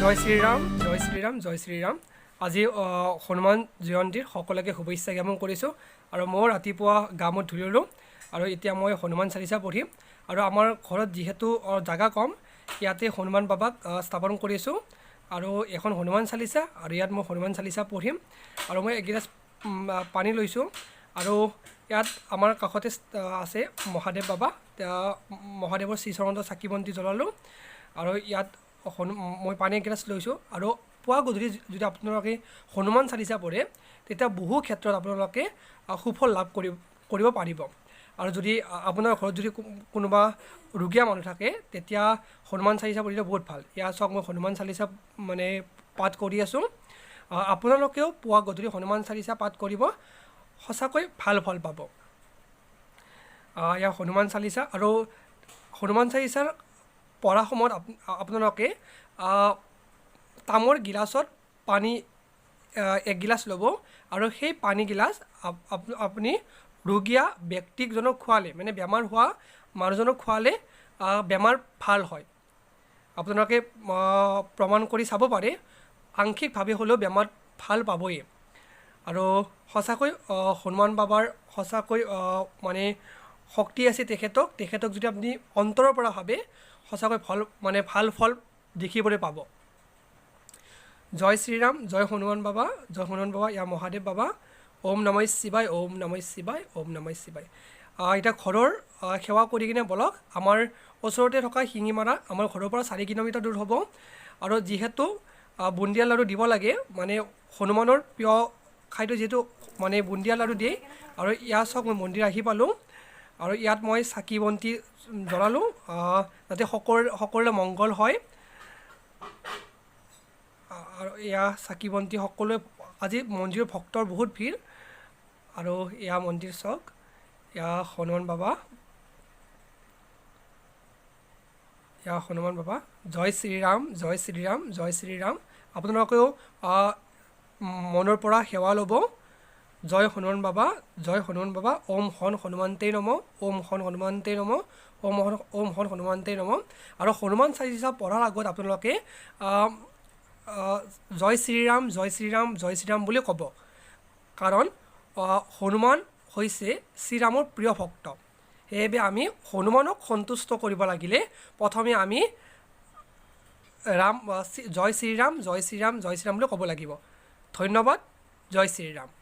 জয় শ্ৰীৰাম জয় শ্ৰীৰাম জয় শ্ৰীৰাম আজি হনুমান জয়ন্তীৰ সকলোকে শুভেচ্ছা জ্ঞাপন কৰিছোঁ আৰু মই ৰাতিপুৱা গা মূৰ ধুই ল'লোঁ আৰু এতিয়া মই হনুমান চালিচা পঢ়িম আৰু আমাৰ ঘৰত যিহেতু জাগা কম ইয়াতে হনুমান বাবাক স্থাপন কৰিছোঁ আৰু এখন হনুমান চালিচা আৰু ইয়াত মই হনুমান চালিচা পঢ়িম আৰু মই এগিলাচ পানী লৈছোঁ আৰু ইয়াত আমাৰ কাষতে আছে মহাদেৱ বাবা মহাদেৱৰ শ্ৰীচৰণত চাকি বন্তি জ্বলালোঁ আৰু ইয়াত মই পানী এগিলাচ লৈছোঁ আৰু পুৱা গধূলি যদি আপোনালোকে হনুমান চালিচা পঢ়ে তেতিয়া বহু ক্ষেত্ৰত আপোনালোকে সুফল লাভ কৰিব পাৰিব আৰু যদি আপোনাৰ ঘৰত যদি কোনোবা ৰোগীয়া মানুহ থাকে তেতিয়া হনুমান চালিচা পঢ়িলে বহুত ভাল। ইয়াৰ চাওক মই হনুমান চালিচা মানে পাঠ কৰি আছোঁ। আপোনালোকেও পুৱা গধূলি হনুমান চালিচা পাঠ কৰিব, সঁচাকৈ ভাল ফল পাব। ইয়াৰ হনুমান চালিচা আৰু হনুমান চালিচাৰ পঢ়া সময়ত আপোনালোকে তামৰ গিলাচত পানী এক গিলাচ ল'ব আৰু সেই পানী গিলাচ আপুনি ৰোগীয়া ব্যক্তিজনক খোৱালে মানে বেমাৰ হোৱা মানুহজনক খোৱালে বেমাৰ ভাল হয়। আপোনালোকে প্ৰমাণ কৰি চাব পাৰে, আংশিকভাৱে হ'লেও বেমাৰ ভাল পাবই। আৰু সঁচাকৈ হনুমান বাবাৰ সঁচাকৈ মানে শক্তি আছে তেখেতক যদি আপুনি অন্তৰৰ পৰা ভাবে সঁচাকৈ ভাল ফল দেখিবলৈ পাব। জয় শ্ৰীৰাম জয় হনুমান বাবা ইয়াৰ মহাদেৱ বাবা। ওম নমঃ শিৱায় ওম নমঃ শিৱায় ওম নমঃ শিৱায়। এতিয়া ঘৰৰ সেৱা কৰি কিনে বলক। আমাৰ ওচৰতে থকা শিঙিমাৰা আমাৰ ঘৰৰ পৰা 4 কিলোমিটাৰ দূৰ হ'ব আৰু যিহেতু বুন্দিয়া লাড়ু দিব লাগে মানে হনুমানৰ প্ৰিয় খাদ্য যিহেতু মানে বুন্দিয়া লাড়ু দিয়ে আৰু ইয়াত চাওক মই মন্দিৰ আহি পালোঁ আৰু ইয়াত মই চাকি বন্তি জ্বলালোঁ যাতে সকলোৰে মংগল হয়। আৰু এয়া চাকি বন্তি সকলোৱে আজি মন্দিৰৰ ভক্তৰ বহুত ভিৰ আৰু এয়া মন্দিৰ চাওক, এয়া হনুমান বাবা জয় শ্ৰীৰাম জয় শ্ৰীৰাম জয় শ্ৰীৰাম। আপোনালোকেও মনৰ পৰা সেৱা ল'ব। জয় হনুমান বাবা ওম হন হনুমন্তে নমঃ ওম হন হনুমন্তে নমঃ ওম হন হনুমন্তে নমঃ। আৰু হনুমান চালিচা পঢ়াৰ আগত আপোনালোকে জয় শ্ৰীৰাম জয় শ্ৰীৰাম জয় শ্ৰীৰাম বুলি ক'ব, কাৰণ হনুমান হৈছে শ্ৰীৰামৰ প্ৰিয় ভক্ত। সেয়েহে আমি হনুমানক সন্তুষ্ট কৰিব লাগিলে প্ৰথমে আমি জয় শ্ৰীৰাম জয় শ্ৰীৰাম জয় শ্ৰীৰাম বুলি ক'ব লাগিব। ধন্যবাদ। জয় শ্ৰীৰাম।